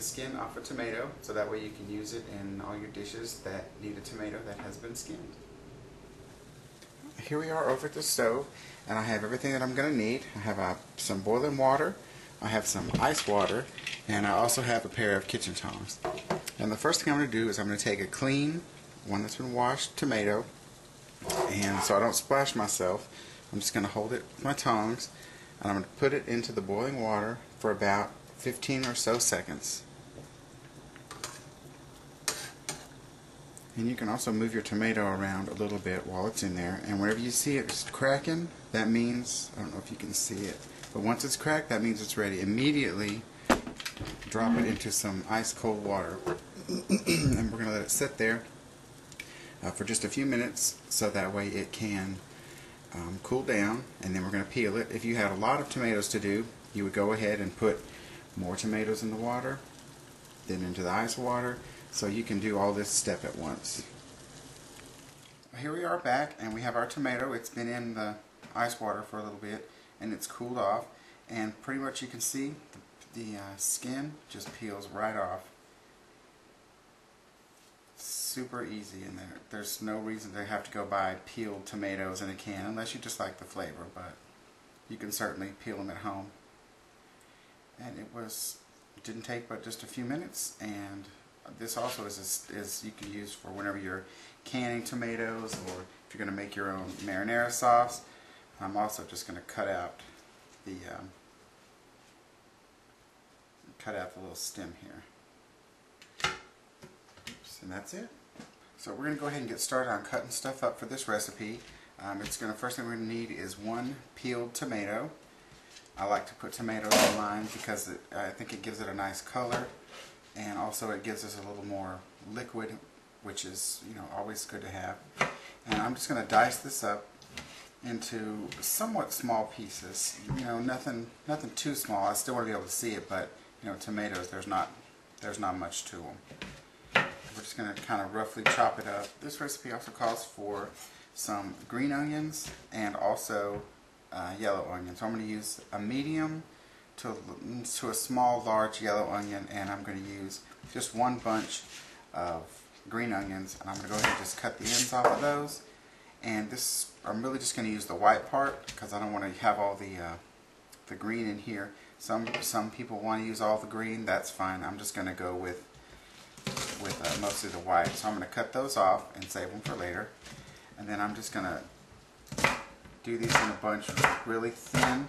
the skin off a tomato, so that way you can use it in all your dishes that need a tomato that has been skinned. Here we are over at the stove, and I have everything that I'm going to need. I have some boiling water, I have some ice water, and I also have a pair of kitchen tongs. And the first thing I'm going to do is I'm going to take a clean, one that's been washed tomato, and so I don't splash myself, I'm just going to hold it with my tongs, and I'm going to put it into the boiling water for about 15 or so seconds. And you can also move your tomato around a little bit while it's in there, and whenever you see it cracking, that means, I don't know if you can see it, but once it's cracked, that means it's ready. Immediately drop it into some ice cold water and we're going to let it sit there for just a few minutes, so that way it can cool down, and then we're going to peel it. If you had a lot of tomatoes to do, you would go ahead and put more tomatoes in the water, then into the ice water, so you can do all this step at once. Here we are back, and we have our tomato. It's been in the ice water for a little bit, and it's cooled off, and pretty much you can see the skin just peels right off. Super easy in there. There's no reason to have to go buy peeled tomatoes in a can unless you just like the flavor, but you can certainly peel them at home. And it didn't take but just a few minutes, and this also is you can use for whenever you're canning tomatoes, or if you're going to make your own marinara sauce. I'm also just going to cut out the little stem here. Oops, and that's it. So we're going to go ahead and get started on cutting stuff up for this recipe. First thing we're going to need is one peeled tomato. I like to put tomatoes in mine because I think it gives it a nice color, and also it gives us a little more liquid, which is, you know, always good to have. And I'm just going to dice this up into somewhat small pieces. You know, nothing too small. I still want to be able to see it, but you know, tomatoes, there's not much to them. We're just going to kind of roughly chop it up. This recipe also calls for some green onions and also yellow onions. So I'm going to use a medium to a small, large yellow onion, and I'm going to use just one bunch of green onions, and I'm going to go ahead and just cut the ends off of those. And this, I'm really just going to use the white part because I don't want to have all the green in here. Some people want to use all the green. That's fine. I'm just going to go with mostly the white. So I'm going to cut those off and save them for later. And then I'm just going to do these in a bunch really thin,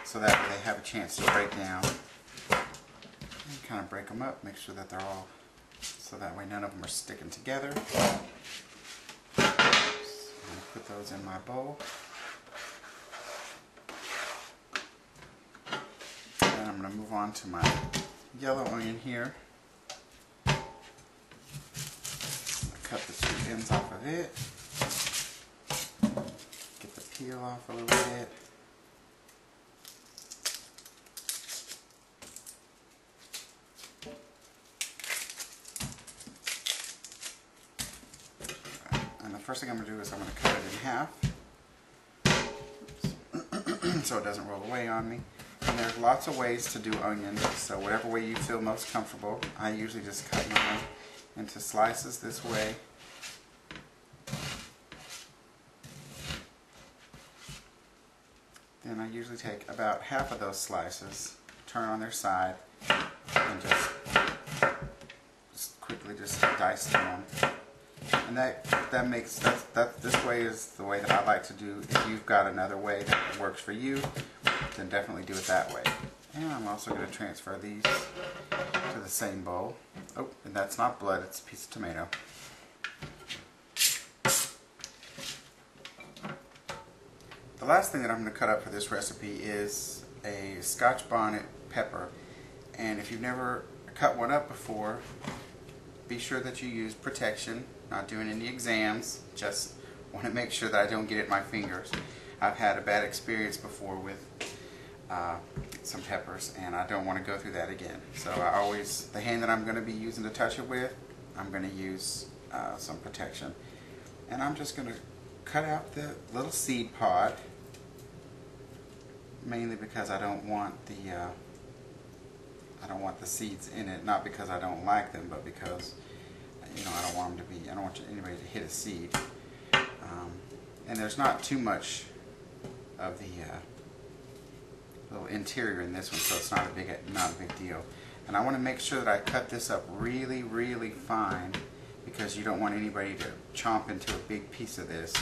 so that they have a chance to break down. And kind of break them up, make sure that they're all, so that way none of them are sticking together. So I'm going to put those in my bowl. And I'm going to move on to my yellow onion here. Cut the two ends off of it. Get the peel off a little bit. And the first thing I'm going to do is I'm going to cut it in half. So it doesn't roll away on me. And there's lots of ways to do onions, so whatever way you feel most comfortable. I usually just cut mine into slices this way. Then I usually take about half of those slices, turn on their side, and just quickly just dice them. And this way is the way that I like to do. If you've got another way that works for you, then definitely do it that way. And I'm also going to transfer these to the same bowl. Oh, and that's not blood, it's a piece of tomato. The last thing that I'm going to cut up for this recipe is a Scotch bonnet pepper. And if you've never cut one up before, be sure that you use protection. Not doing any exams, just want to make sure that I don't get it in my fingers. I've had a bad experience before with some peppers, and I don't want to go through that again. So the hand that I'm going to be using to touch it with, I'm going to use some protection. And I'm just going to cut out the little seed pod, mainly because I don't want I don't want the seeds in it, not because I don't like them, but because, you know, I don't want them to be, I don't want anybody to hit a seed. And there's not too much of the little interior in this one, so it's not a big deal. And I want to make sure that I cut this up really, really fine, because you don't want anybody to chomp into a big piece of this,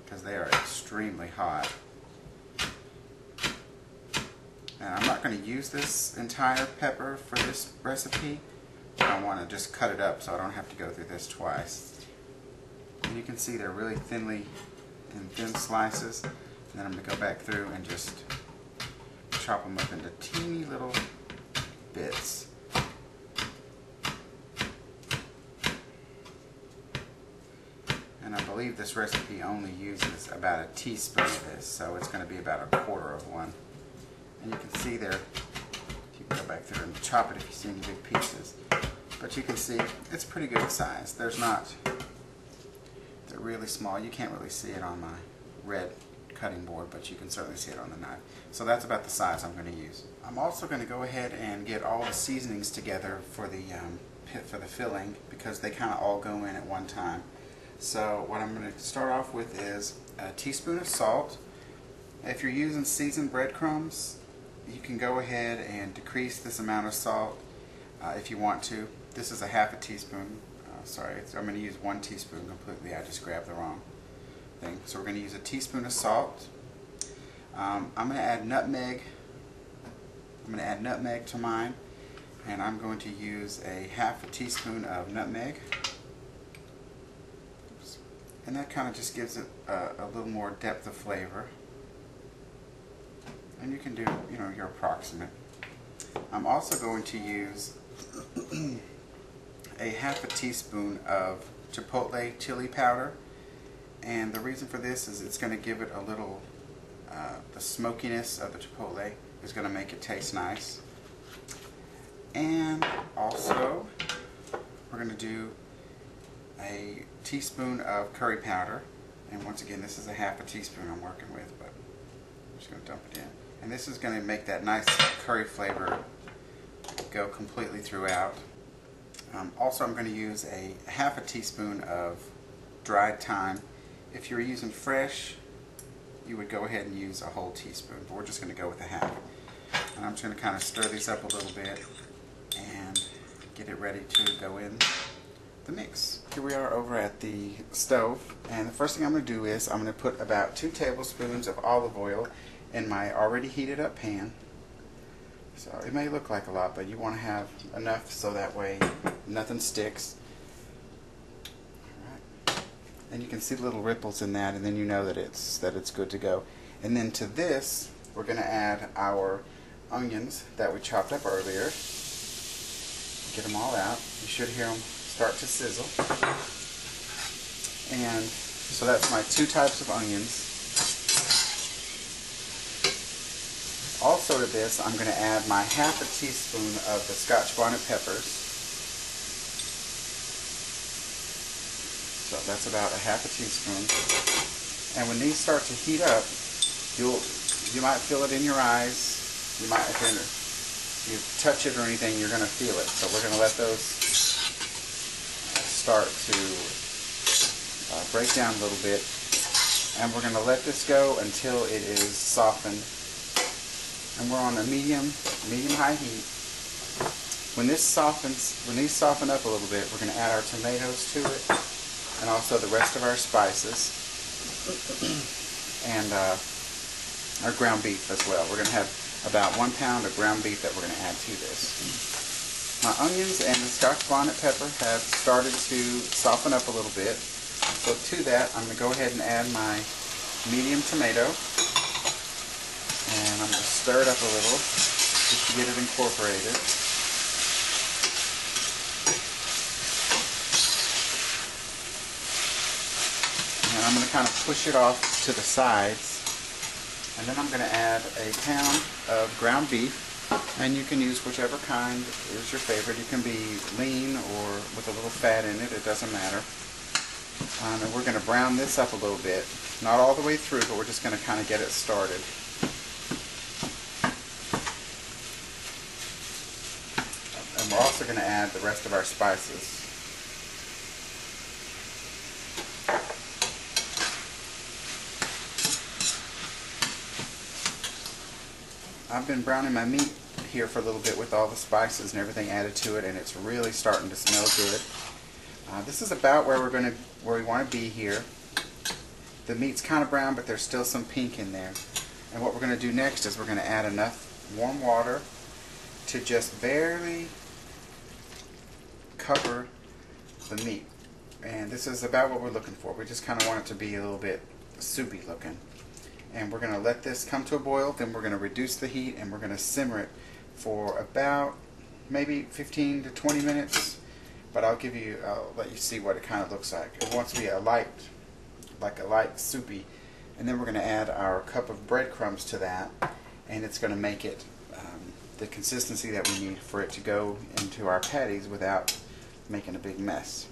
because they are extremely hot. And I'm not going to use this entire pepper for this recipe, but I want to just cut it up so I don't have to go through this twice. And you can see they're really thin slices. And then I'm going to go back through and just chop them up into teeny little bits. And I believe this recipe only uses about a teaspoon of this, so it's going to be about a quarter of one. And you can see there, you can go back through and chop it if you see any big pieces. But you can see it's pretty good size. They're really small. You can't really see it on my red cutting board, but you can certainly see it on the knife. So that's about the size I'm going to use. I'm also going to go ahead and get all the seasonings together for the filling, because they kind of all go in at one time. So what I'm going to start off with is a teaspoon of salt. If you're using seasoned breadcrumbs, you can go ahead and decrease this amount of salt if you want to. This is a half a teaspoon. Sorry, I'm going to use 1 teaspoon completely. I just grabbed the wrong thing. So we're going to use a teaspoon of salt. I'm going to add nutmeg. I'm going to add nutmeg to mine, and I'm going to use a half a teaspoon of nutmeg. Oops. And that kind of just gives it a little more depth of flavor. And you can do, you know, your approximate. I'm also going to use a half a teaspoon of chipotle chili powder, and the reason for this is it's going to give it a little, the smokiness of the chipotle is going to make it taste nice. And also we're going to do a teaspoon of curry powder, and once again this is a half a teaspoon I'm working with, but I'm just going to dump it in. And this is going to make that nice curry flavor go completely throughout. Also, I'm going to use a half a teaspoon of dried thyme. If you're using fresh, you would go ahead and use a whole teaspoon, but we're just going to go with a half. And I'm just going to kind of stir these up a little bit and get it ready to go in the mix. Here we are over at the stove, and the first thing I'm going to do is I'm going to put about 2 tablespoons of olive oil in my already heated up pan. So it may look like a lot, but you want to have enough so that way nothing sticks. Alright. And you can see the little ripples in that, and then you know that it's good to go. And then to this, we're going to add our onions that we chopped up earlier. Get them all out. You should hear them start to sizzle. And so that's my 2 types of onions. Also to this, I'm going to add my half a teaspoon of the Scotch bonnet peppers. So that's about a half a teaspoon. And when these start to heat up, you might feel it in your eyes. You might, if you touch it or anything, you're going to feel it. So we're going to let those start to break down a little bit, and we're going to let this go until it is softened. And we're on a medium-high heat. When these soften up a little bit, we're going to add our tomatoes to it, and also the rest of our spices, and our ground beef as well. We're going to have about 1 pound of ground beef that we're going to add to this. My onions and the Scotch bonnet pepper have started to soften up a little bit. So to that, I'm going to go ahead and add my medium tomato. And I'm going to stir it up a little just to get it incorporated. And I'm going to kind of push it off to the sides. And then I'm going to add a pound of ground beef. And you can use whichever kind is your favorite. You can be lean or with a little fat in it. It doesn't matter. And we're going to brown this up a little bit. Not all the way through, but we're just going to kind of get it started. And we're also going to add the rest of our spices. I've been browning my meat here for a little bit with all the spices and everything added to it, and it's really starting to smell good. This is about where we want to be here. The meat's kind of brown, but there's still some pink in there. And what we're going to do next is we're going to add enough warm water to just barely cover the meat. And this is about what we're looking for. We just kind of want it to be a little bit soupy looking. And we're going to let this come to a boil, then we're going to reduce the heat and we're going to simmer it for about maybe 15 to 20 minutes. But I'll let you see what it kind of looks like. It wants to be a light soupy. And then we're going to add our cup of breadcrumbs to that, and it's going to make it the consistency that we need for it to go into our patties without making a big mess.